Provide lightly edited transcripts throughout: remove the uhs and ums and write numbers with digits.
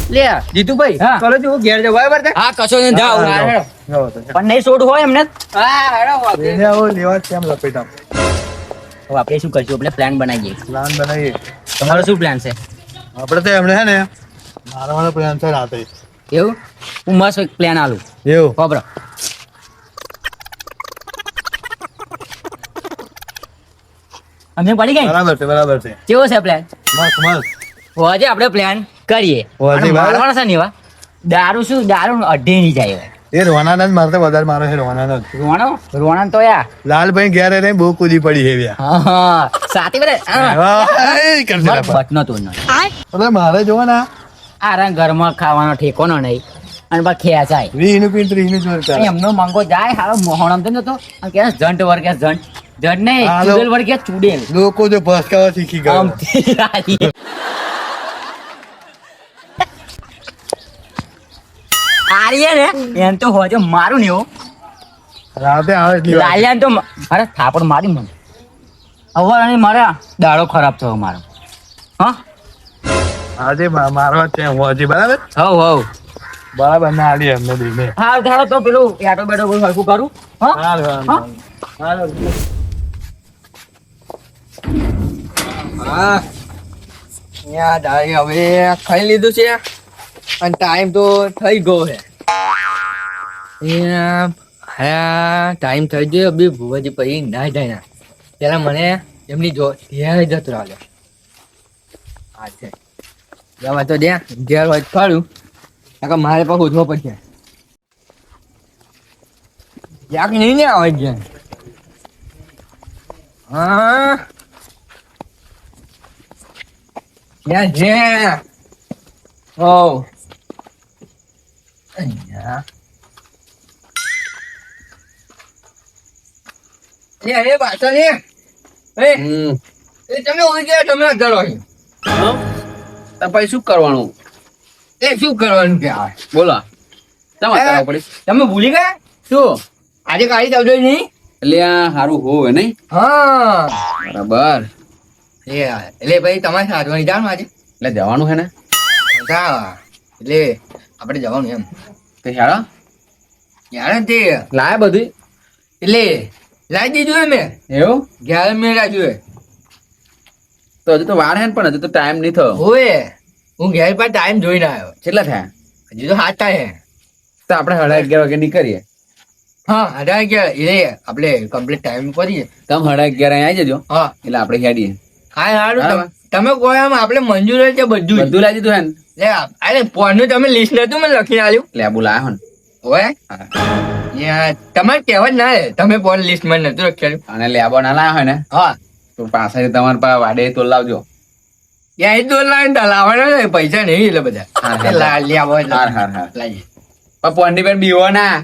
લે જીતુભાઈ હા. ચલો જો ઘેર જાવ બરાબર છે? હા કશો નહીં જાઓ હા, હેડો. જાઓ તો. પણ નહીં છોડવું હોય એમને હા હેડો એને આવો લેવા જ કેમ લપેટા હવે આપણે શું કરશું આપણે પ્લાન બનાવીએ પ્લાન બનાવીએ તમારો શું પ્લાન છે આપણે તો એમને હે ને મારવાનો પ્લાન છે રાતે એવું હું મસ્ત એક પ્લાન આલું એવું ખબર અમે પડી ગઈ બરાબર છે કેવો છે પ્લાન મસ્ત મસ્ત આજે આપણે પ્લાન કરીએ હોજે અને બરાબર. મારવાના છે ને એવા દારૂ શું દારૂ અઢી નહીં જાય હવે. એ રોવાના જ મારતો વધારે મારો છે રોવાના જ રોણા તો યા લાલભાઈ ઘેર એને બહુ કૂદી પડી છે વ્યા હા સાથી બરે બટનો તો ન અરે મારે જોવા ના આરા ઘરમાં ખાવાનો ઠેકોનો નહીં અને બા ખેંચાય રીનું પીન ત્રીનું જોર ચાલે એમનો મંગો જાય હાલો મોહણમ તો નતો અને કે જંટ વર કે જંટ નહીં હાલો. ચુડેલ વર કે ચુડેલ લોકો જો ભસકાવા શીખી ગયા આમથી રાજી. આર્ય ને એમ તો હોજો મારું ને એવું રાતે આવે એટલી વાર. લાલ્યાને તો અરે થાપડ મારી મને હવે અને મારા દાડો ખરાબ થયો મારો હા આજે મારવા છે હોજી બરાબર હવ હવ બરાબર ના આલી એમને દીને હા ધારો તો પેલું એટો બેટો કોઈ હરખું કરું હા હા? હા યા દાઈ હવે ખાઈ લીધું છે અને ટાઈમ તો થઈ ગયો છે હા ટાઈમ થઈ ગયો બી ભુવાજી પછી ના જાય ના પેલા મને એમની જો ઘેર જતો રહ્યો હા છે જવા તો દે ઘેર હોય ખરું નકર મારે પાસે ઉઠવો પડશે યાક નહીં ને આવે છે હા ત્યાં છે ઓ અહીંયા અરે પાછળ ને એ તમે ઉઈ ગયા તમે અધરો તો પછી શું કરવાનું એ શું કરવાનું કે આવે બોલો તમારે કરવા પડી તમે ભૂલી ગયા શું આજે કાઢી ચાલજો નહીં એટલે આ સારું હોવે નહીં હા બરાબર એટલે ભાઈ તમારે સાધવાની જાણ આજે એટલે જવાનું છે ને હા એટલે આપણે જવાનું એમ તો હેડો યાર તે લાય બધું એટલે લાવી દીધું એમ મેં એવું ઘેર મેં રાખ્યું તો હજુ તો વાર હે ને પણ હજુ તો ટાઈમ નહીં થયો હોય હું ઘેર પર ટાઈમ જોઈને આવ્યો કેટલા થયા હજી તો 7 થાય તો આપણે 11:30 વાગે નીકળીએ હા 11 એટલે આપણે કમ્પ્લીટ ટાઈમ કરીએ તમે 11:30 અહીં આવી જજો હા એટલે આપણે હેડીએ હા સારું બરાબર. તમે કહો એમ આપણે મંજૂર જ છે બધું જ. બધું લાવી દીધું હે ને લે અરે ફોનનું તમે લિસ્ટ નતું મને લખીને આલ્યું લેબુ લાયો ને હોય હા. યાર તમારે કહેવા જ ના રે તમે ફોન લિસ્ટ માં નતું લખેલું અને લેબો ના લાયો હોય ને હા તો પાછળ તમારા પાસે વાડે તો લાવજો યાર એ તો લાવીને લાવવાના ને પૈસા નહીં એટલે બધા હા, હા. એ લે આવો એટલે હાર હાર હાર લાવીએ. પણ પોંડી પર બીવો ના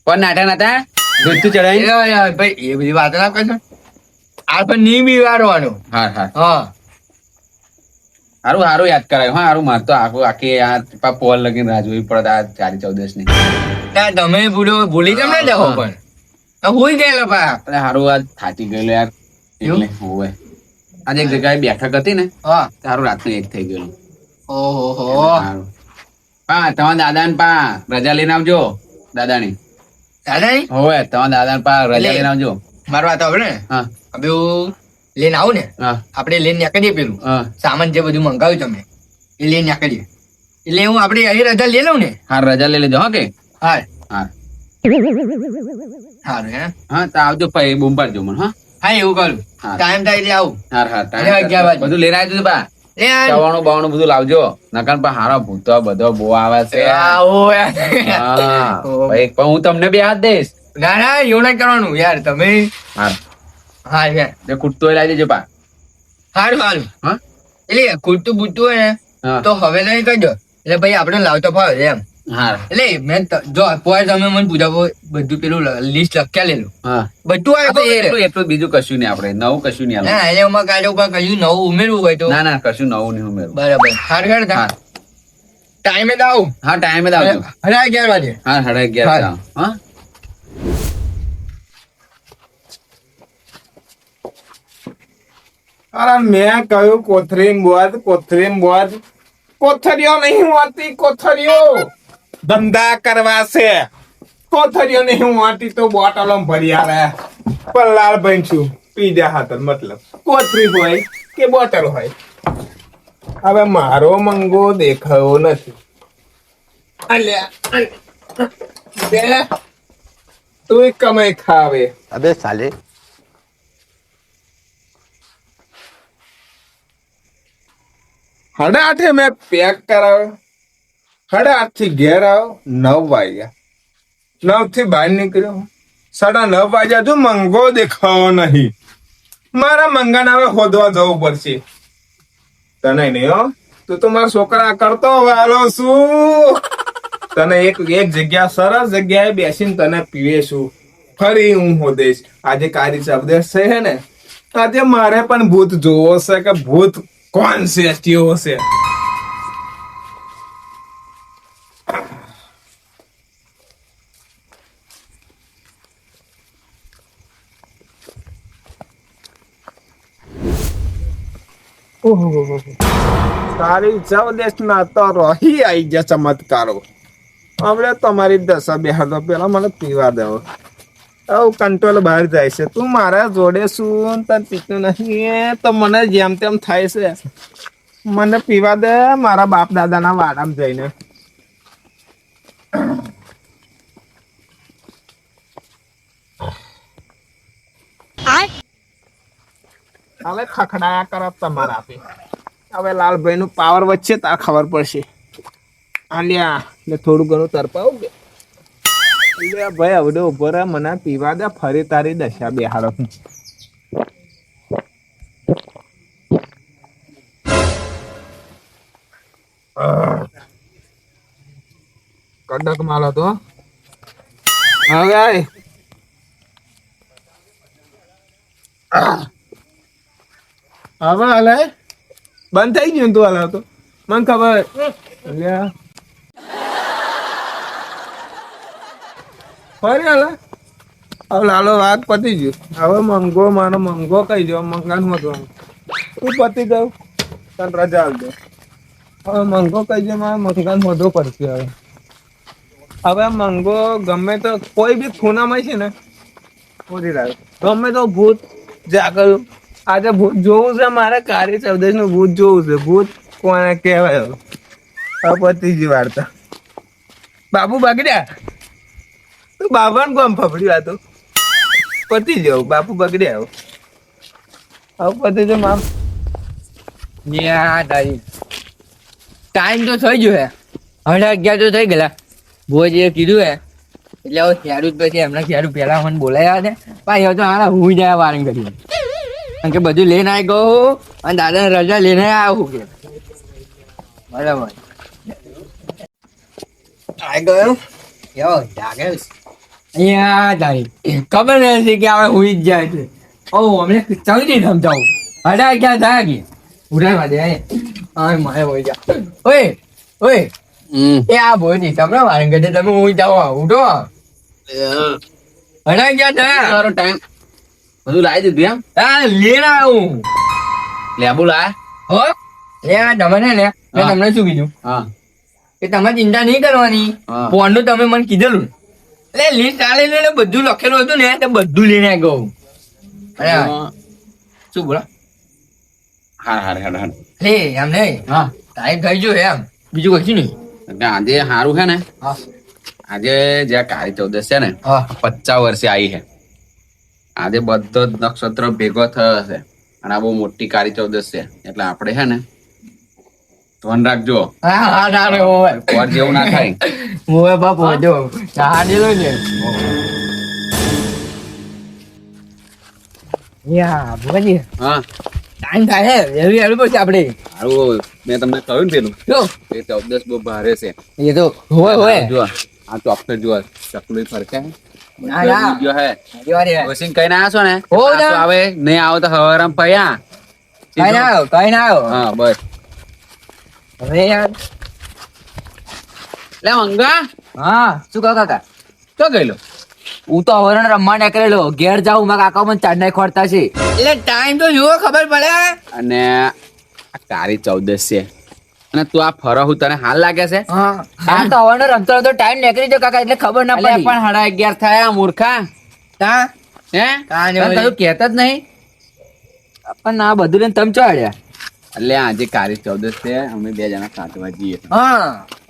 પણ નાટા નાટા દૂધ તું ચડાવી એ યાર ભાઈ એ બધી વાતો ના કરશો આ પણ નહીં બીવારવાનું હાર હાર હા હારું હારું યાદ કરાયું હા હારું માર તો આખી આ પોલ લગીને રાહ જોવી પડે આ 4/14 ની ત્યાં તમે ભૂલી કેમ ના જાઓ પણ હુઈ ગયેલા પા એટલે હારું આ થાકી ગયેલો યાર એટલે હોવે આજે એક જગ્યાએ બેઠક હતી ને હા તારું રાતનું 1 થઈ ગયેલું ઓહો હારું પા તમારા દાદા ને પા રજા લઈને આવજો દાદાની દાદા નહીં હોવે તમારા દાદા ને પા રજા લઈને આવજો મારી વાત હવે ને હા હવે હું લઈને આવું ને હા આપણે લઈને નીકળીએ પેલું હા સામાન જે બધું મંગાવ્યું તમે એ લઈને નીકળીએ એટલે હું આપણે અહીં રજા લઈ લઉં ને હા રજા લઈ લેજો હા કે હા હા સારું હે હા તો આવજો પછી બૂમ પાડજો મને હા હા એવું કરું હા. ટાઈમ થાય એટલે આવું હાર હાર અરે 11 વાગે. બધું લઈને આવજો બા એ યાર ચવાણું બાવણું બધું લાવજો નકર પણ હારો ભૂતો બધો બહુ આવે છે આવો યાર. હા ભાઈ પણ હું તમને બી હાથ દઈશ ના ના એવું ના કરવાનું યાર તમે હા હા યાર જે કુટતો લાવી દેજો પા સારું સારું હા એટલે ખૂટતું બૂટતું હોય ને હા. તો હવે નહીં કહેજો એટલે ભાઈ આપણે લાવતો ફાવે એમ હા એટલે મેં જો પોય તમે મને પૂછા બધું પેલું લિસ્ટ લખ્યા લેલું હા બધું આવ્યું એટલું એટલું બીજું કશું નહીં આપણે નવું કશું નહીં ના એટલે એમાં કાઢો કોઈ કશું નવું ઉમેરવું હોય તો ના ના કશું નવું નહીં ઉમેરું બરાબર સારું હેડ હા ટાઈમે જ આવું હા ટાઈમે જ આવજો અરે 11 વાગે હા 11:30 હા અરે મેં કહ્યું કોથરીમ બોધ કોથળીઓ નહીં વાંટી, કોથળીઓ ધંધા કરવા છે. કોથળીઓ નહીં વાંટી તો બોટલો ભરી આવે. પણ લાલભાઈ છું પીધા હાથર મતલબ કોથળી હોય કે બોટલ હોય. હવે મારો મંગો દેખાયો નથી. અલ્યા બે તું કમાઈ ખાવે. અબે સાલે સાડા આઠે મેં પેક કરાવ્યો. 8:30 થી ઘેર આવ્યો. 9 વાગ્યા. 9 થી બહાર નીકળ્યો. 9:30 વાગ્યા તો મંગો દેખાવો નહીં. મારા મંગાને હવે હોદવા જવું પડશે. તને નહીં હો, તું તો મારા છોકરા કરતો વાલો છું. તને એક જગ્યા સરસ જગ્યાએ બેસીને તને પીવેશું. ફરી હું હોદીશ. આજે કારી શબ્દેશ છે ને, આજે મારે પણ ભૂત જોવો છે કે ભૂત કોણ છે કેવો છે. તારી ચૌદેશ ના તો રહી આઈ ગયા ચમત્કારો. હવે તમારી દશા બેહાડો પેલા મને પીવા દેવો. આવું કંટ્રોલ બહાર જાય છે. તું મારા જોડે શું તને પીતું નહીં તો મને જેમ તેમ થાય છે. મને પીવા દે મારા બાપ દાદાના વાડામાં જઈને. હવે ખખડાયા કરો તમારા આપે. હવે લાલભાઈ નું પાવર વચ્ચે તાર ખબર પડશે. આલ્યા એટલે થોડું ઘણું તરપાવું કે ભાઈ હવે ઉભો રહે મને પીવા દે. ફરી તારી દશા બેહાડો. કડક માલ હતો. હવે હવે હાલે બંધ થઈ ગયું તું હાલ તો મને ખબર. ફરી હાલે હવે લાલો વાત પતી ગયું. હવે મંગો મારો મંગો કઈ દો મંગાન હતો તું પતી ગયું તને રજા આવજો. હવે મંગો કઈ દે મારે મંગાન વધુ પડશે. હવે મંગો ગમે તો કોઈ બી ખૂનામાં છે ને પૂરી રાખ. ગમે તો ભૂત જાગર આજે ભૂત જોવું છે મારે. કાળી ચૌદશ નું ભૂત જોવું છે. ભૂત કોને કહેવાય? હવે પતી ગઈ વાર્તા. બાબુ બગડ્યા તું બાબાને કોમ ફફડ્યું. આ તો પતી જાવ બાપુ બગડ્યા. હવે પતી જાવ મામ. ટાઈમ તો થઈ ગયો હે. 11:30 તો થઈ ગયેલા. ભોજીએ કીધું હે એટલે હવે ખેડૂત પછી એમના ખેડૂત પેલા મને બોલાયા છે. ભાઈ હવે તો હારા હું જાય વારણ કરી. કારણ કે બધું લઈને આવી ગયો અને દાદાને રજા લઈને આવું કે બરાબર આવી ગયો. કેવો જાગે અહીંયા તારી ખબર નથી કે હવે હુઈ જ જાય છે. ઓ અમને ચંગી સમજાવું. 11:30 થાય કે ઉઠાડવા દે. હા મારે હોય જા. ઓય ઓય એ આ ભોજી તમને વારણ કરી તમે હું જાઓ ઉઠો. 11:30 થાય ટાઈમ બધું લાવી દીધું એમ. હા લેના આવું લેબુ લાય. હો લે તમને ને મેં તમને શું કીધું હા કે તમે ચિંતા નહીં કરવાની. હા. ફોનનું તમે મને કીધેલું એટલે લિસ્ટ આલી લઈને બધું લખેલું હતું ને તે બધું લઈને ગયું. અરે શું બોલો હાર હાર હાર હાર. લે એમ નહીં હા ટાઈમ થઈ ગયો એમ બીજું કશું નહીં. એટલે આજે સારું છે ને. હા આજે જ્યાં કાળી ચૌદશ છે ને હા 50 વર્ષે આવી છે. આજે બધો જ નક્ષત્ર ભેગો થયો છે અને આ બહુ મોટી કાળી ચૌદશ છે. એટલે આપણે છે ને ધ્યાન રાખજો. હા હા ના રે ઓય કોર જેવું ના થાય. મોએ બાપુ જો હા દેલો ને યા ભોજી હા ટાઈમ થાય હે એવી એવી પછી આપણે સારું મેં તમને કહ્યું ને પેલું જો એ ચૌદશ બહુ ભારે છે. એ તો હોય હોય જો આ ચોકલેટ જો ચકલું ફરકે ના ના જો હે દિવાળી હે વસીન કઈ ના આવશો ને હો ના. પાછું આવે નહીં આવો તો હવારામ પયા. કઈ ના આવ્યો કઈ ના આવ્યો હા બસ. હવે યાર લે મંગા હા શું કહો કાકા તો ગયેલો. હું તો હવરણ રમવા નીકળેલો ઘેર જાઉં મારા કાકા મને ચાંદા ખોરતા છે એટલે ટાઈમ તો જુઓ ખબર પડે. અને આ કાળી ચૌદશ છે અને તું આ ફરહું તને હાલ લાગે છે હા આ તો હવાનો રમતો રમતો ટાઈમ નીકળી ગયો કાકા એટલે ખબર ના અલ્યા પડી પણ 11:30 થયા મૂર્ખા તા હે કાને તને કશું કહેતા જ નહીં પણ આ બધું લઈને તમે ચોડ્યા એટલે આજે કાળી ચૌદશ છે અમે 2 જણા સાંજવા જઈએ હા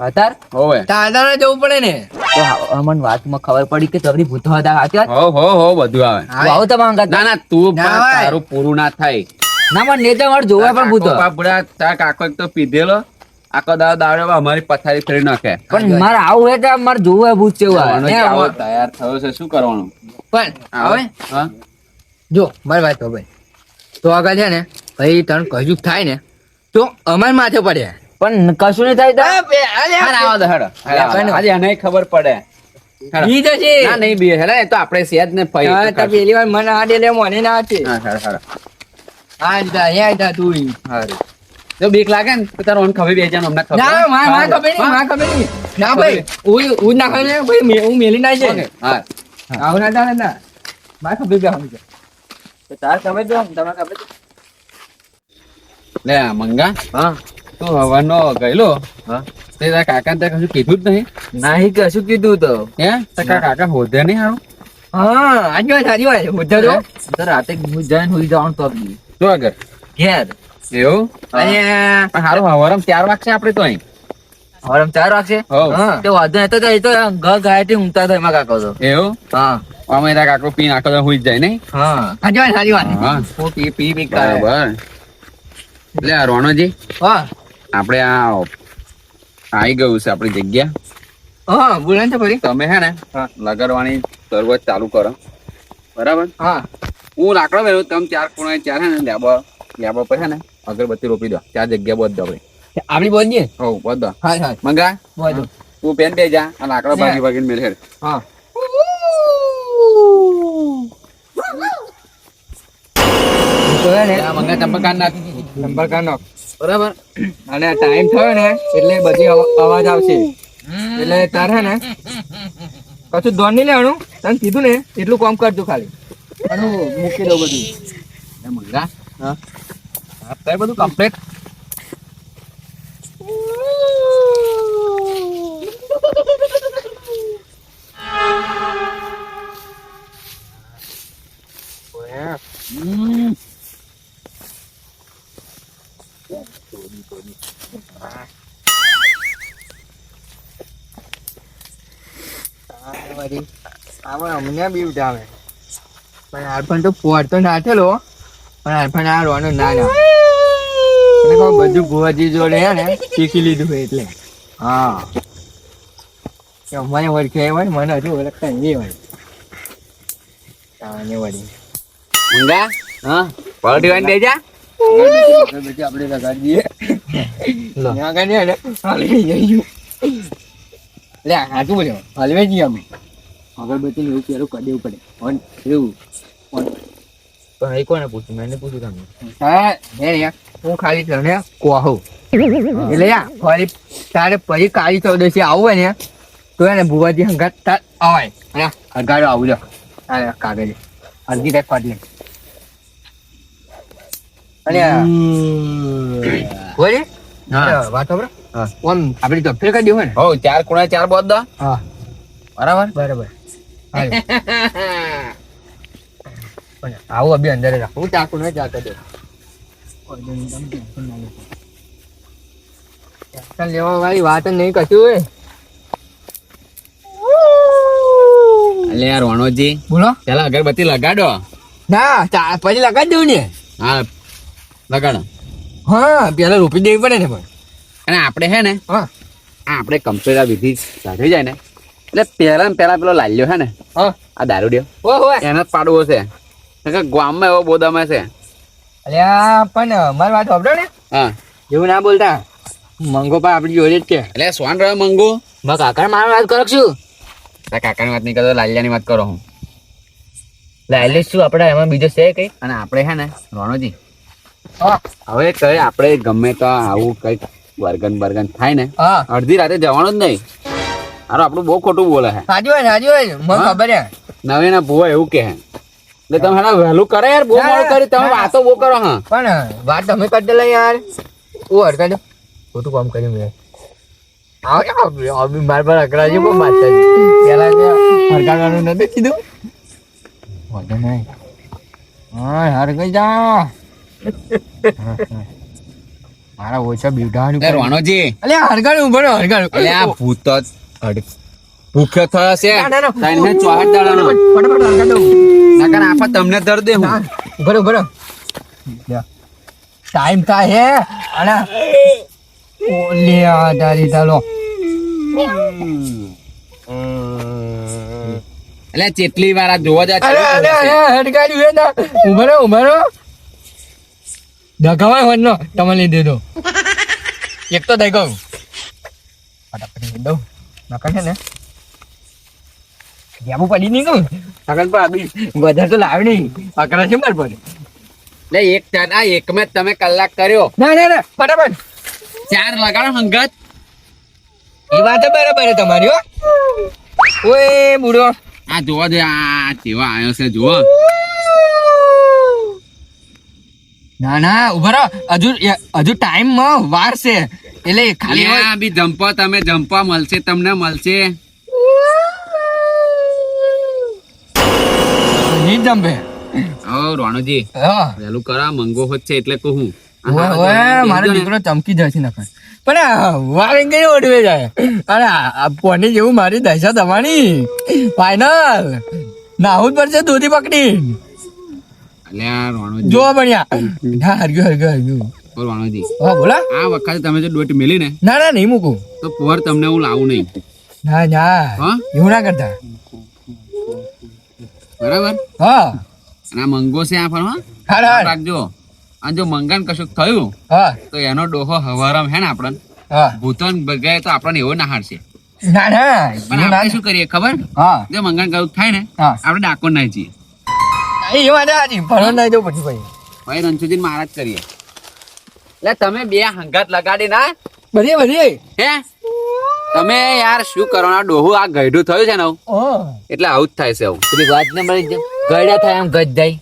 અતાર હોવે તાદાને જવું પડે ને તો અમને વાતમાં ખબર પડી કે તમારી ભૂતો હતા હાચી વાત? હો બધું આવે તો આવો તમે અંગાત. ના ના તું ના પણ હોય. તારું પૂરું ના થાય ના મને નેતા મારે જોવા પણ ભૂતો તારા કાકો બાપડા, તારા કાકો એક તો પીધેલો આખો દાડો અમારી પથારી ફેરી નાખે પણ મારે આવું હોય તો મારે જોવું હોય ભૂત કેવું આવે. આવવાનો જ આવો તૈયાર થયો છે શું કરવાનું પણ હવે હા જો મારી વાત તો ભાઈ તો આગળ છે ને ભાઈ તને કજુક થાય ને તો અમાર માથે પડે પણ કશું નહીં થાય તો? હાલ આવો દો, હેડો. આજે એને ખબર પડે હેડો. ઈ તો છે ના નહીં બી હેડો, એ તો આપણે સેજ ને પૈ હા, તો પેલી વાર મને આ ડેલે મને ના છે હા હેડો, હેડો. આ જા અહીંયા જા તું ઈ. હારું. જો બીક લાગે ને તો તારો ખબર બે જણ અમને ખબર ના માર ખબર નહીં માર ખબર નહીં ના ભાઈ હું ના ખબર નહીં ભાઈ હું મેલી ના છે હા આવું ના ચાલે ના માર ખબર બે હમ તો તાર ખબર જો તમે ખબર છે? લે મંગા હા તું હવાનો ગયેલો હા તે તારા કાકાને તે કશું કીધું જ નહીં નહીં કશું કીધું તો હે તારા કાકા હોધે નહીં હારું હા આજ વાત સારી વાત બધા તો તો રાતે હું જઈને હોઈ જવાનું તો બી. શું આગળ ઘેર એવું અને પણ હારું હવારમ 4 વાગશે આપણે તો અહીં હવારમાં 4 વાગશે હોવ. હા તો વાંધો નહીં. તો એ તો ગાયથી ઊંઘતા હતા એમાં કાકો તો એવું હા અમે તારા કાકો પીને આખો દાડો હુઈ જ જાય નહીં હા સારી વાત હા હું પી કરે. બરાબર એટલે આ રોણોજી હા આપણે આ આવી ગયું છે આપણી જગ્યા હા બોલે છે ફરી તમે હે ને લગાડવાની શરૂઆત ચાલુ કરો બરાબર હા હું લાકડો વેરું તમે 4 ખૂણે 4 હે ને લેબો પર હે ને અગરબત્તી રોપી દો 4 જગ્યા બધો આપણે આપડી બોલ દે હો બધો હા હા મંગા બોલ તું પેન બે જા આ લાકડો ભાગી ભાગીને મેલ હેડ હા તો હે ને આ મંગા ચંપકા નાખી નંબર કાનો બરાબર અને ટાઈમ થયો ને એટલે બધી અવાજ આવશે એટલે તારે હે ને કશું દોડ નહીં લેવાનું તને કીધું ને એટલું કામ કરજો ખાલી અને હું મૂકી દઉં બધું એ મંગા હા અત્યારે બધું કમ્પ્લીટ અમને બી ઉઠાવે પણ આરફાન તો પોર તો નાખેલો પણ આરફાન આ રોવાનું ના ના એને કહું બધું ભુવાજી જોડે હે ને શીખી લીધું હોય એટલે હા કે મને ઓળખે હોય ને મને હજુ ઓળખતા નહીં હોય તાને વળી મંગા હા પલટી વાળી બે જા અગરબત્તી આપણે લગાડી દઈએ ત્યાં આગળ છે ને હલવી જઈશું લે હાચું બોલ્યો હલવે જઈએ અમે અગરબત્તી ને એવું પેલું કરી દેવું પડે એવું પણ એ કોને પૂછ્યું? મેં નહીં પૂછ્યું તમને. હા હે યાર હું ખાલી તને કહું એટલે યાર ફરી તારે પછી કાળી ચૌદશી આવું હોય ને તો એને ભુવાજી હંગાત તાર આવાય અને હંગાડો આવું જો અરે કાગળ અડધી ટાઈપ કાઢી લે અને બોલી હા. વાત ખબર હા. ઓમ આપડી ગફેર કરી દેવું હોય ને હો 4 ખૂણે 4 બોધ દો હા બરાબર બરાબર હાલ. પણ આવું અભી અંદર રાખ હું ચાકુ ને ચાક દે ટેન્શન લેવા વાળી વાત જ નહીં કશું હોય એટલે યાર રોણોજી બોલો પેલા અગરબત્તી લગાડો ના પછી લગાડી દઉં ને હા લગાડો હા પેલા રોપી દેવી પડે ને પણ અને આપણે હે ને હા આપણે કમ્પ્લીટ આ વિધિ સાધી જાય ને એટલે પહેલા ને પહેલા પેલો લાલ્યો હે ને હા આ દારૂડિયો ઓ હોય એને જ પાડવો છે કારણ કે ગામમાં એવો બોદામાં છે અલ્યા પણ મારી વાત સાંભળો ને હા એવું ના બોલતા મંગો પણ આપડી જોડે જ છે એટલે સોન રહ્યો મંગુ મારા કાકા મારી વાત કરો છું. તારા કાકાની વાત નહીં કરતો લાલિયાની વાત કરો હું લાયલી શું આપણે એમાં બીજો છે કઈ? અને આપણે હે ને રોણોજી હા હવે કઈ આપણે ગમે તો આવું કઈક બર્ગન થાય ને હા અડધી રાતે જવાનું જ નહીં હારો આપણું બહુ ખોટું બોલે હે સાચું હોય સાચું હોય મને હા? ખબર હે નવે ના ભૂવા એવું કે હે એટલે તમે હેડા વહેલું કરે યાર બહુ મોડું કરી તમે વાતો બહુ કરો હા પણ વાત તમે કરી દેલા યાર ઓ હરકા દો ખોટું કામ કર્યું મેં અભી માર પર અકરાજી બહુ મારતા પેલા કે હરકાવાનું નથી કીધું વાંધો નહીં હા હાર ગઈ જા મારા ઓછા બીવડાવાની લે રોણોજી અલે હરગાડું ઉભો રહો હરગાડું એટલે આ ભૂત તો ભૂખ્યો થયો છે ના, ના. તાઈને હે ચોહાટ દાડાનો ફટાફટ હરગાડું નકર આફા તમને દર દે હું ઉભો રહો ટાઈમ થાય હે અને લે આ તારી ચાલો એટલે ચેટલી વાર આ જોવા જા અરે અરે અરે હરગાડ્યું હે ના ઉભો રહો દગાવાય હોનો તમે લઈ દે દો એક તો દઈ ગયું ફટાફટ લઈ દઉં નકર છે ને જામું પડી નહીં ગયું નકર પર આબી વધારે તો લાવે નહીં અકરા છે માર પર લે એક ચાર આ એક મેં તમે કલાક કર્યો ના ના ના ફટાફટ 4 લગાડો હંગત એ વાત તો બરાબર છે તમારી હો ઓય બુડો આ જોવા દે આ કેવા આવ્યો છે જુઓ ના ના ઉભા રહો હજુ ટાઈમ માં વાર છે એટલે ખાલી આ બી જંપો તમે જંપો મળશે તમને મળશે નહીં જંપે ઓ રોણોજી હા વહેલું કરા મંગો હોત છે એટલે કહું ઓય મારો દીકરો ચમકી જાય છે નકર પણ વાર કઈ ઓડવે જાય અરે આ પોની જેવું મારી દશા દવાની ફાઈનલ નાહું જ પડશે દૂધી પકડી અલ્યા રોણોજી જો બન્યા હા હરગ્યું ઓ રોણોજી હા બોલા આ વખતે તમે જો ડોટ મેલી ને ના ના નહીં મૂકું તો પોર તમને હું લાવું નહીં ના ના હા એવું ના કરતા બરાબર હા અને આ મંગો છે આ પણ હા હાર હાર રાખજો અને જો મંગાન કશું થયું હા તો એનો ડોહો હવારામ હે ને આપણને હા ભૂતન બગાય તો આપણને એવો ના હારશે ના ના પણ એવું ના આપણે શું કરીએ ખબર હા જો મંગાન કરું થાય ને હા આપણે ડાકોર ના જઈએ એ વાત હાજી ભણવા ના જવું પછી ભાઈ ભાઈ રણછોડી મારા જ કરીએ એટલે તમે બે હંગાત લગાડી ના બધી હે તમે યાર શું કરવાના ડોહું આ ગયડું થયું છે ને આવું. એટલે આવું જ થાય છે આવું બધી વાત ને મળી ગયડા થાય એમ ગજ જાય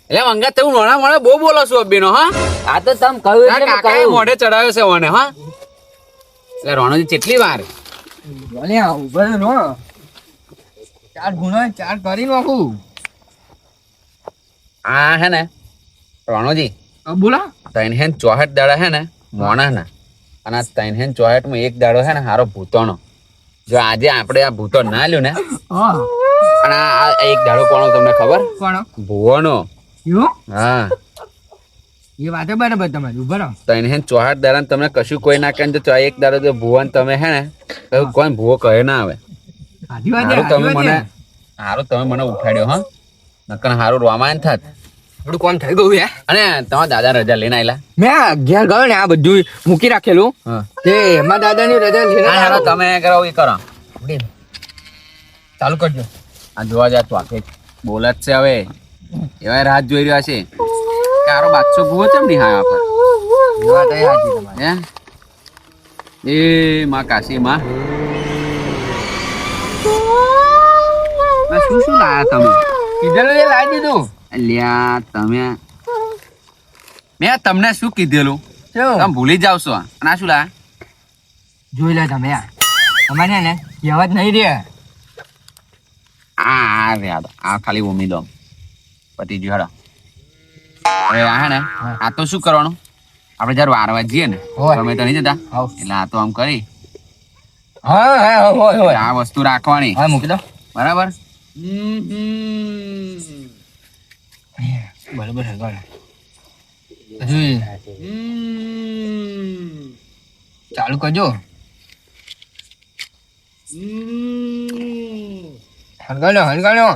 એટલે મંગા તમે મોણા મોણા બહુ બોલો છો અભિનો હા આ તો તમે કહ્યું આ કાકાએ મોઢે ચડાવ્યો છે ઓને હા એટલે રોણોજી કેટલી વાર ઉભા રહો 4 ગુણા 4 કરી નાખું આ હે ને રોણોજી બોલા તૈન હેન 64 દાડા હે ને મોણા ના અને આ તૈન હેન 64 માં એક દાડો હે ને હારો ભૂતોનો જો આજે આપણે આ ભૂતો ના લ્યો ને હા અને આ એક દાડો કોનો તમને ખબર કોણ ભુવોનો યો હા એ વાત બરાબર તમારી ઉભા રહો તૈન હેન 64 દાડા તમને કશું કોઈ ના કહે ને તો એક દાડો જો ભુવન તમે હે ને કહ્યું કોણ ભુવો કહે ના આવે આજી વાત હારું તમે મને ઉઠાડ્યો હા નકર હારું રામાયણ થાત થોડું કોમ થઈ ગયું યાર અને તમારા દાદા રજા લઈને આયેલા મેં ઘેર ગયો ને આ બધું મૂકી રાખેલું હા તે એમાં દાદાની રજા લઈને હા હાલો તમે કરો એ કરો ચાલુ કરજો આ જોવા જા તો આખે બોલ જ છે હવે એવા રાત જોઈ રહ્યા છે કારો બાદશો ભૂવો ચમ નહીં હા આપર એ વાત એ હાજી તમારી હે એ માં કાશી માં શું શું લાયા તમે કીધેલું એ લાવી દીધું અલ્યા તમે મેં તમને શું કીધેલું શું તમે ભૂલી જાવ છો અને આ શું લાયા જોઈ લે તમે આ અમારે ને કહેવત નહીં રે આ યાદ આ ખાલી ઉમી દો પતિ જી હડો હવે આ હે ને આ તો શું કરવાનું આપણે જયારે વારવા જઈએ ને હોય. તમે તો નહીં જતા હાવ. એટલે આ તો આમ કરી હા હા હોય હોય આ વસ્તુ રાખવાની હા મૂકી દો બરાબર બરાબર હે ગણ હજુ ચાલુ કરજો હરગાડ્યો હરગાડ્યો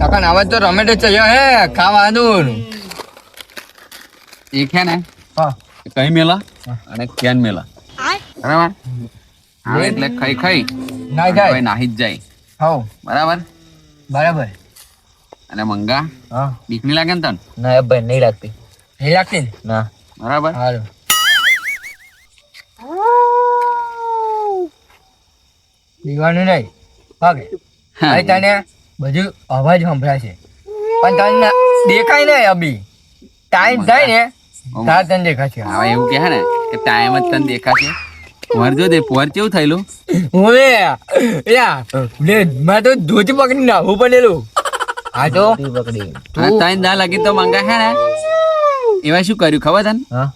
કાકા આવાજ તો રમેટ જ છે હે ખાવા દૂર એક હે ને હા એ કઈ મેલા અને ક્યાન મેલા બરાબર હવે એટલે ખાઈ ખાઈ ના હવે જાય નાહી જ જાય હાઉ બરાબર બરાબર અને મંગા હા બીક નહીં લાગે ને તને ના ભાઈ નહીં લાગતી નહીં લાગતી ને ના બરાબર હારું દીવાનું નહીં ભાગે ભાઈ તને બધું અવાજ સંભળાશે પણ તને દેખાય નહીં અભી ટાઈમ થાય ને તાર તને દેખાશે હવે એવું કે હે ને કે ટાઈમ જ તને દેખાશે પોર જો દે પોર કેવું થયેલું ઓવે યા લે મેં તો ધોતી પકડી નાખું પડેલું આ તો પકડી આ તાઈ ના લાગી તો મંગા હે ને એવા શું કર્યું ખબર તને હા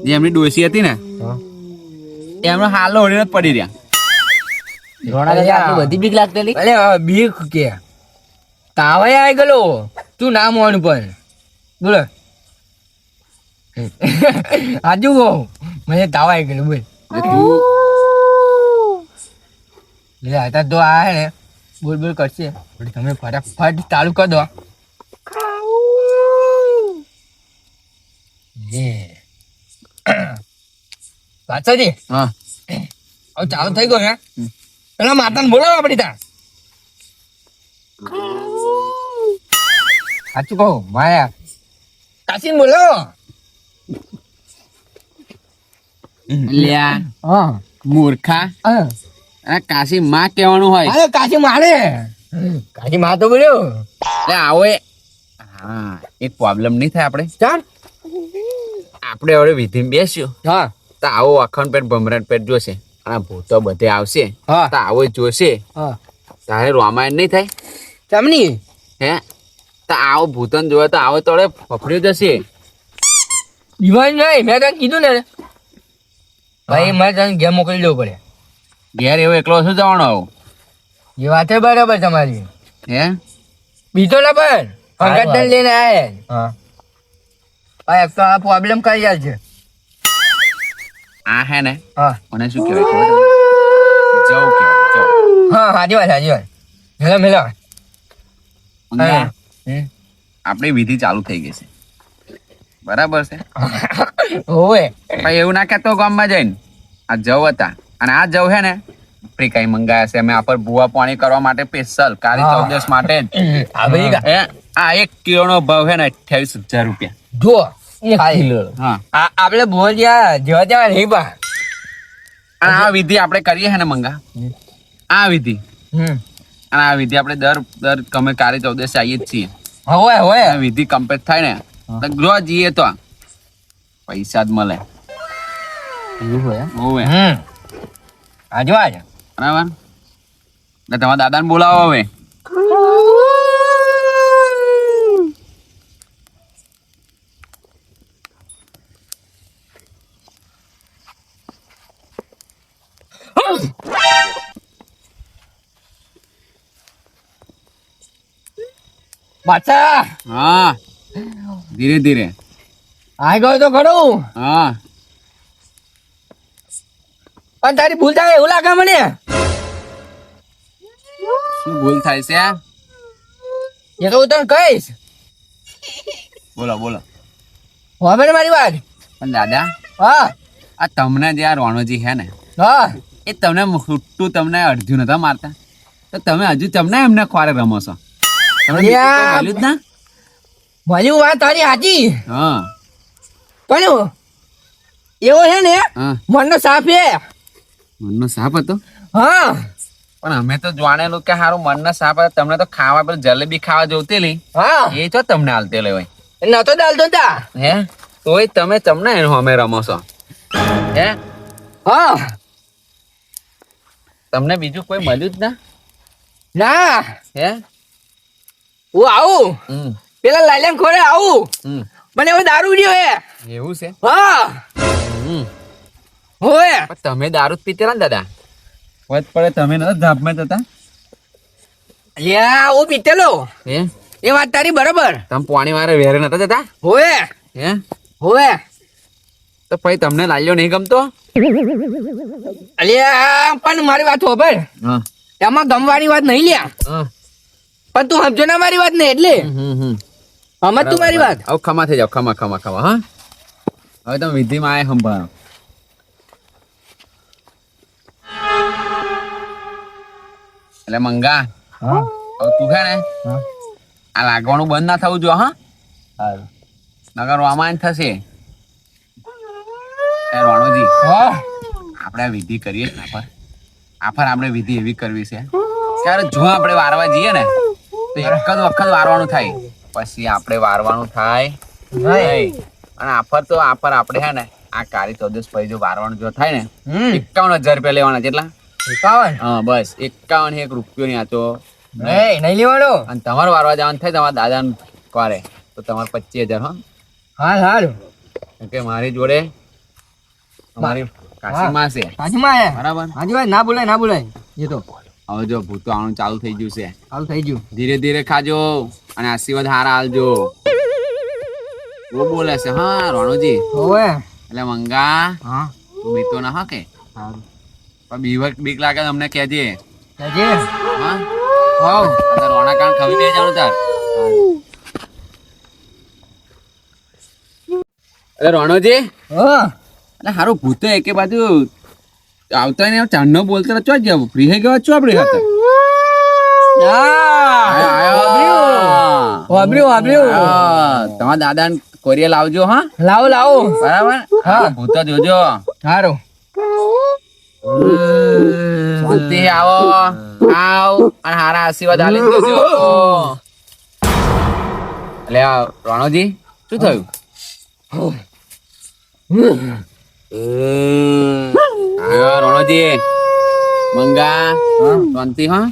જે એમની ડોસી હતી ને એમનો હાલો ઓળીને જ પડી રહ્યા બધી બીક લાગતેલી અલે બીક કે તાવે આવી ગયેલો તું ના મોન પણ બોલો આજુ મને તાવ આવી ગયેલો બોલ એટલે તું લે આતા તો આ હે ને બોલ બોલ કરશે પછી તમે ફટાફટ ચાલુ કરી દો લે પાછળથી હા હવે ચાલુ થઈ ગયો હે પેલા માતાને બોલાવો આપડી ત્યાં સાચું કહું માયા કાશીને બોલાવો લ્યા હા મૂર્ખા હા આ કાશી માં કહેવાનું હોય અરે કાશી મારે કાશી માં તો બોલ્યો એટલે આવો હા એક પ્રોબ્લેમ નહીં થાય આપણે ચાલ આપણે હવે વિધિ બેસ્યું હા તો આવો અખંડ પેટ ભમરાટ પેટ જોશે અને ભૂતો બધે આવશે હા તો આવો જોશે હા તારે રામાયણ નહીં થાય ચમની હે તો આવો ભૂતન જોવે તો આવો તોડે ફફડ્યો જશે દિવાળી નહીં મેં તને કીધું ને ભાઈ મારે તને ગેમ મોકલી દેવું પડે ઘેર એવો એકલો શું જવાનો આવો એ વાત છે બરાબર તમારી હે બીજો ના પણ પંકજ લઈને આયા હા એક તો આ પ્રોબ્લેમ કરી જાય છે આ હે ને હા મને શું કહેવાય ખબર તમને? જવ કહેવાય જવ હા હાજી વાત મેલા મેલા મંગા, આપણી વિધિ ચાલુ થઈ ગઈ છે બરાબર છે ઓવે ભાઈ એવું ના કહેતો ગામમાં જઈને આ જવ હતા અને આ જવ હે ને કઈ મંગાયા છે અમે આ પર ભૂવા પાણી કરવા માટે સ્પેશિયલ કાળી હા. ચૌદસ માટે જ. આ બધી હે આ 1 કિલોનો ભાવ હે ને 28,000 રૂપિયા જો ખાલી હા આપણે બોલ જેવા તેવા નહીં પા અને આ વિધિ આપણે કરીએ છે ને મંગા આ વિધિ અને આ વિધિ આપણે દર ગમે કાળી ચૌદસ આવીએ જ છીએ હોય હોય આ વિધિ કમ્પ્લીટ થાય ને તો જો જઈએ તો પૈસા જ મળે હોવે હાજી વાત બરાબર એટલે તમારા દાદાને બોલાવો હવે બાદશાહ હા ધીરે ધીરે આઈ ગયો તો ખરું હા પણ તારી ભૂલ થાય એવું લાગે મને શું ભૂલ થાય છે એ તો હું તને કહીશ બોલો બોલો હવે ને મારી વાત પણ દાદા હા આ તમને જે આ રોણોજી હે ને હા એ તમને છૂટું તમને અડધ્યું નતા મારતા તો તમે હજુ તમને એમને ખોરે રમો છો તમને બીજું કોઈ મળ્યું જ ના મારી વાત તારી સાચી હા પણ એવો છે ને હા મનનો સાફ છે મનનો સાપ હતો હા પણ અમે તો જાણેલું કે હારું મનનો સાપ હતો તમને તો ખાવા પર જલેબી ખાવા જોતેલી હા એ તો તમને હાલતેલી હોય નતો ડાલતો તા હે તોય તમે તમને એનો અમે રમો છો હે હા તમને બીજું કોઈ મળ્યું જ ના ના હે હું આવું હમ પેલા લાલ્યા ખોરે આવું હમ મને એવો દારૂ રહ્યો હે એવું છે હા હમ હોય પણ તમે દારૂ જ પીતેલા ને દાદા વધ પડે તમે ન ધાપમાં જતા યા હું પીતેલો હે એ વાત તારી બરાબર તમે પાણી વારે વેરે નતા જતા હોય હે હોય તો પછી તમને લાલ્યો નહીં ગમતો અલ્યા પણ મારી વાત હોભળ હા એમાં ગમવાની વાત નહીં લ્યા હા પણ તું સમજો ના મારી વાત ને એટલે સમજ તું મારી વાત હવે ખમા થઈ જાવ ખમા ખમા ખમા હા હવે તમે વિધિમાં આય સંભાળો એટલે મંગા હા હવે તું છે ને આ લાગવાનું બંધ ના થવું જો હા નગર રામાયણ થશે એ રોણોજી હા આપણે આ વિધિ કરીએ જ આફર આપણે વિધિ એવી કરવી છે ત્યારે જો આપણે વારવા જઈએ ને તો એક જ વખત વારવાનું થાય પછી આપણે વારવાનું થાય નહીં. અને આફર આપણે હે ને આ કાળી ચૌદસ પછી જો વારવાનું જો થાય ને હમ 51,000 રૂપિયા લેવાના કેટલા 51 હા બસ 51 રૂપિયો નહીં આતો નહીં લેવાનો અને તમારે વારવા જવાનું થાય તમારા દાદાને કરે તો તમારે 25,000 હો હારું કેમ કે મારી જોડે અમારી કાશીમાં છે સાચીમાં આયા બરાબર હાજી ભાઈ ના બોલાય એ તો હવે જો ભૂતો આવવાનું ચાલુ થઈ ગયું છે હાલ થઈ ગયું ધીરે ધીરે ખાજો અને આશીર્વાદ હારા હાલજો બહુ બોલે છે હા રણોજી હોવે એટલે મંગા હા તું બીતો ના હા કે સારું પણ બીક લાગે તો અમને કહેજે જજે હા હોવ રોણા કાન ખવી દે જાણું તાર અરે રણોજી હા એટલે હારું ભૂતો એકે બાજુ આવતા ને ચાંદનો બોલતો ચો જ ફ્રી થઈ ગયો છો આપણે હતા વાબર્યું તમારા દાદા ને કોરિયા લાવજો હા લાવો બરાબર હા ભૂતો જોજો સારું શાંતિ આવો આવ અને હારા આશીર્વાદ આલી દેજો એટલે રણોજી શું થયું આવ્યો રણોજી મંગા શાંતિ હા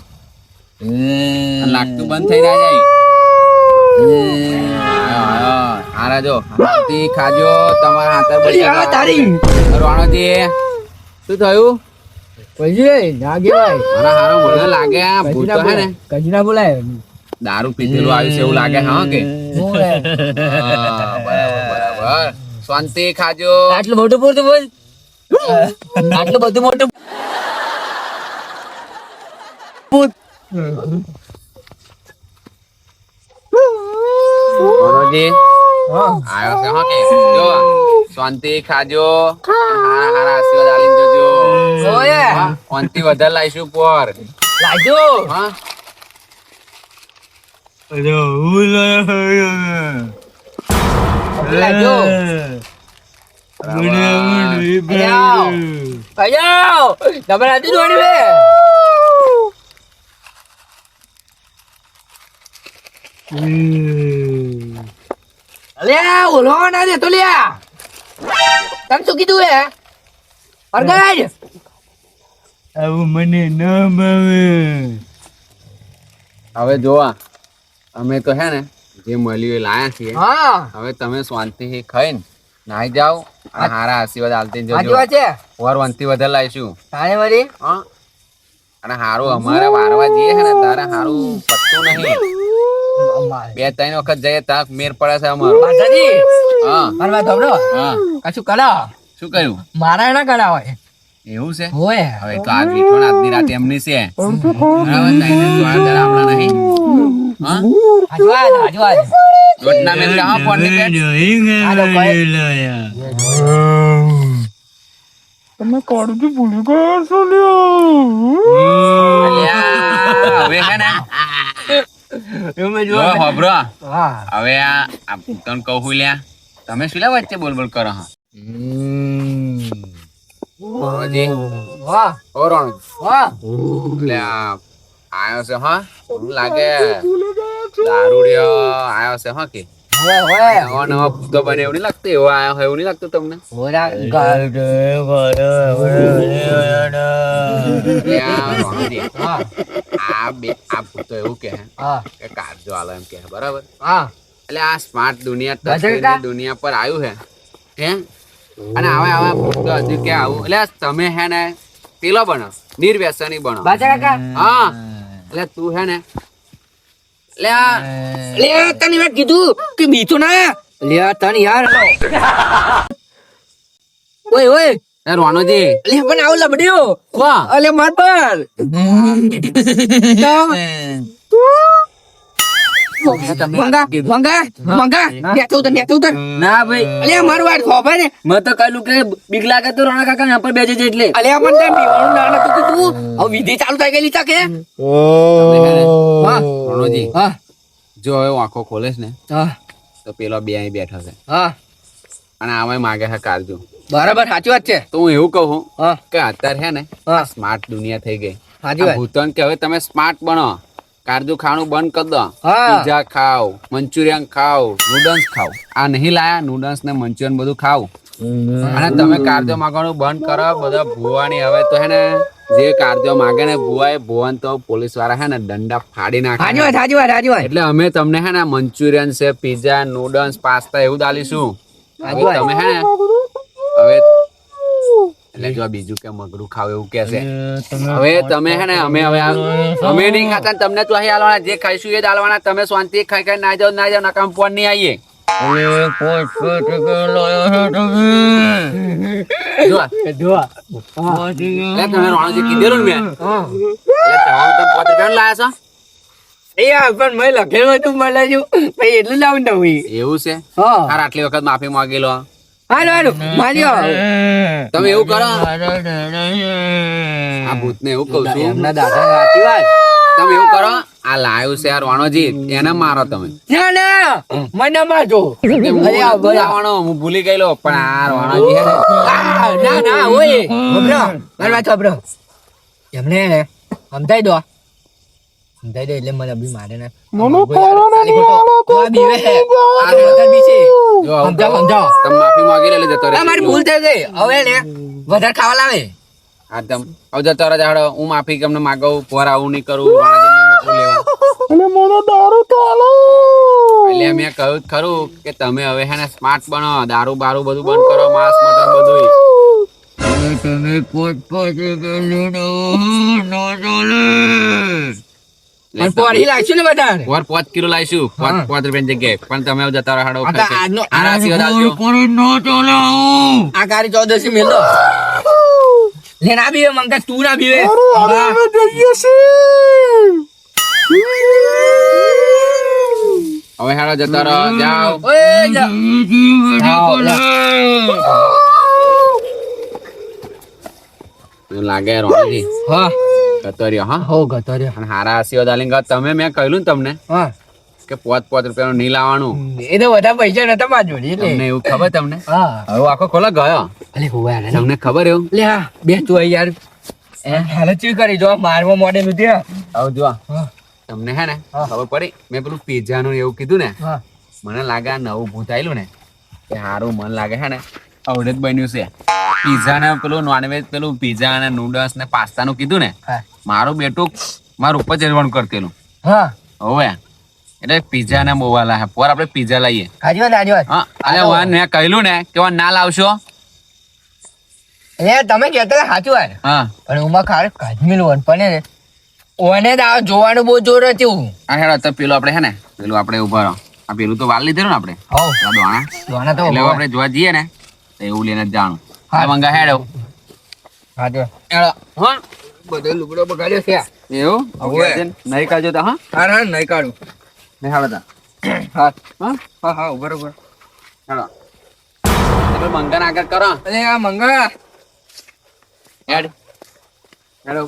લાગતું બંધ થઈ જાય હારા જો શાંતિ ખાજો તમારા હાથે તારી રણોજી શું થયું પછી ના કહેવાય મારા હારો મને લાગે આ ભૂત હે ને કજી ના બોલાય દારૂ પીધેલું આવ્યું છે એવું લાગે હા કે બરાબર શાંતિ ખાજો આટલું મોટું પૂરતું બોલ આટલું બધું મોટું મનોજી આવ્યો છે હા કે જો શાંતિ ખાજો હારા હારા આશીર્વાદ આલી દેજો ઓય શાંતિ વધારે લાઈશું પર લાજો હા લાજો અયો તમારે આથી દોડી બે અલ્યા ઓલો ના દે તો લ્યા તને શું કીધું હે અરગાજ આવું મને ન ભાવે. હવે જોવા અમે તો હે ને જે મળ્યું એ લાયા છીએ હા હવે તમે શાંતિથી ખાઈને નાહી જાઓ અને હારા આશીર્વાદ આલતી સાચી જજો વાત છે ઓર વંતી વધારે લાવીશું તારે વળી હા અને હારું અમારે વારવા જઈએ છે ને તારે હારું પત્તું નહીં 2-3 વખત જઈએ તાક મેર પડે છે અમારો માતાજી હા મારવા ધોબડો હા કશું કરા શું કર્યું મારા ના કરા હોય એવું છે હોય હવે તો આજ મીઠો ને આજની રાત એમની છે બરાબર તઈને જોવા જરા હમણાં નહીં હા આજવાજ દોડના મેલ હા ફોન ની પેટ તમે કાળજી ભૂલી ગયા છો લ્યા. હવે હે ને જો હોબરો હવે આ તને કહું લ્યા તમે શું લ્યા વચ્ચે બોલ બોલ કરો હા રણજી વાહ ઓ રણજી વાહ એટલે આયો છે હા શું લાગે દારૂડિયો આયો છે હા કે હોય હોય નવા નવા ભૂતો બને એવું નહીં લાગતું એવો આયો હોય એવું નહીં લાગતું તમને હોરા રણજી હા આ ભૂતો એવું કે હા કે કાઢજો આલો એમ કે બરાબર હા એટલે આ સ્માર્ટ દુનિયા ગજર તસવીરની કા? દુનિયા પર આવ્યું હે હે અને આવા ભૂતો હજુ કે આવું એટલે તમે હે ને પેલો બનો નિર્વ્યસની બનો બાચા કાકા હા એટલે તું હે ને એટલે આ લે તને મેં કીધું કે બીતો ના લે તને યાર ઓય ઓય એ રોનોજી લે પણ આવ લબડ્યો વાહ અલે માર પર મંગા મંગા મંગા નેતો ઉતર ના ભાઈ અલે માર વાત ખોભા ને મેં તો કહ્યું કે બીક લાગે તો રાણા કાકા यहाँ पर બેજે છે એટલે અલે મન તે બીવાનું ના નતું કીધું હવે વિધિ ચાલુ થઈ ગયેલી છે કે હા રોનોજી હા જો હવે હું આંખો ખોલેશ ને હા તો પેલો બે અહીં બેઠા છે હા અને આમાં માગે છે કારજો બરાબર સાચી વાત છે તો હું એવું કહું હા કે અત્યારે હે ને હા સ્માર્ટ દુનિયા થઈ ગઈ સાચી વાત ભૂતન કે હવે તમે સ્માર્ટ બનો કારજુ ખાવાનું બંધ કરી દો હા પીઝા ખાઓ મંચુરિયન ખાઓ નૂડલ્સ ખાઓ આ નહીં લાયા નૂડલ્સ ને મંચુરિયન બધું ખાઓ અને તમે કારજો માંગવાનું બંધ કરો બધા ભુવાની. હવે તો હે ને જે કારજો માંગે ને ભુવા એ ભુવન તો પોલીસ વાળા હે ને દંડા ફાડી નાખે. એટલે અમે તમને હે ને મંચુરિયન છે, પીઝા, નૂડલ્સ, પાસ્તા એવું દાલીશું. હવે તમે હે ને હવે એટલે જો બીજું કે મગરું ખાવ એવું કે છે. હવે તમે હે ને અમે નહીં ખાતા ને તમને તો અહીં આલવાના. જે ખાઈશું એ જ આલવાના. તમે શાંતિ ખાઈ ખાઈ ના જાવ નકામ ફોન નહીં આવીએ. તમે રોણજી કીધેલું ને મેં એટલે તમે 5 રૂપિયા લાયા છો. પણ મેં લખેલું હતું મળે પછી એટલું લાવું ને એવું છે? હા આટલી વખત માફી માંગી લો. હાલો માર્યો તમે એવું કરો આ ભૂતને એવું કહું છું એમના દાદા સાચી વાત. તમે એવું કરો આ લાયો છે આ રોણોજી એને મારો તમે. ના મને મારજો. બોલાવાનો હું ભૂલી ગયેલો પણ આ રોણોજી હે ને ના ઓય બબરો મારી વાત બબરો એમને સમજાઈ દો એટલે મને અભી મારે ને સમજાવો તમે માફી માંગી લે જતો રહે. મારી ભૂલ થઈ ગઈ હવે ને વધારે ખાવા લાવે. હા તમ હવે જતો રહે જાડો. હું માફી કેમને માગું પોર આવું નહીં કરું એટલે મેં કહ્યું ખરું કે તમે હવે હે ને સ્માર્ટ બનો. દારૂ બારૂ બધું બંધ કરો. માંસ મટન બધું. તમે પોરી લાગશું ને બધા 5 કિલો લાવીશું. 5 રૂપિયાની જગ્યાએ પણ તમે હવે જતા રહો. આ કારી 14 મેલ દો લે ના બીવે મંગા તું ના બીવે હવે હેડો જતા રહો જાઓ. લાગે રોણજી હા ગતર્યો. હા હો ગતર્યો અને હારા આશીર્વાદ આલીને તમે મેં કહ્યું ને તમને હા કે 5 રૂપિયાનું નહીં લાવવાનું. એ તો બધા પૈસા નતા માર જોડે એટલે તમને એવું ખબર તમને હા હવે આખો ખોલા ગયો અલે હોવા યાર તમને ખબર એવું લે હા બે તું યાર હાલ ચી કરી જો મારવા મોડે નું ત્યાં આવ જો તમને હે ને ખબર પડી મેં પેલું પિઝા નું એવું કીધું ને હા મને લાગે આ નવું ભૂત આયલું ને એ હારું મન લાગે હે ને આવડે જ બન્યું છે. પિઝા ને પેલું નોનવેજ પેલું પિઝા ને નૂડલ્સ ને પાસ્તા નું કીધું ને મારું બેટું મારું ઉપર ચડવાનું કરતેલું. હા હવે એટલે પિઝા ને મોવાલા હે પોર આપણે પિઝા લઈએ. હાજી વાત હા અરે વાન મેં કહ્યું ને કે વાન ના લાવશો. એટલે તમે કહેતા સાચું વાત હા પણ ઉમાં ખારે કાજમીલ વન પણ ને ઓને તો આ જોવાનું બહુ જોર હતું. આ હેડો તો પેલું આપણે હે ને પેલું આપણે ઉભા રહો. આ પેલું તો વાલ લીધેલું ને આપણે હો દોણા દોણા તો એટલે આપણે જોવા જઈએ ને તો એવું લઈને જ જાણું. હા મંગા હેડો હાજો હેડો. હા બધો લુગડો બગાડ્યો છે એવું નહીં કાઢજો તો. હા હા નહીં કાઢું નહીં હાડો તા હા હા હા બરોબર હેડો તમે મંગન આગળ કરો. અરે આ મંગા હેડ હેડો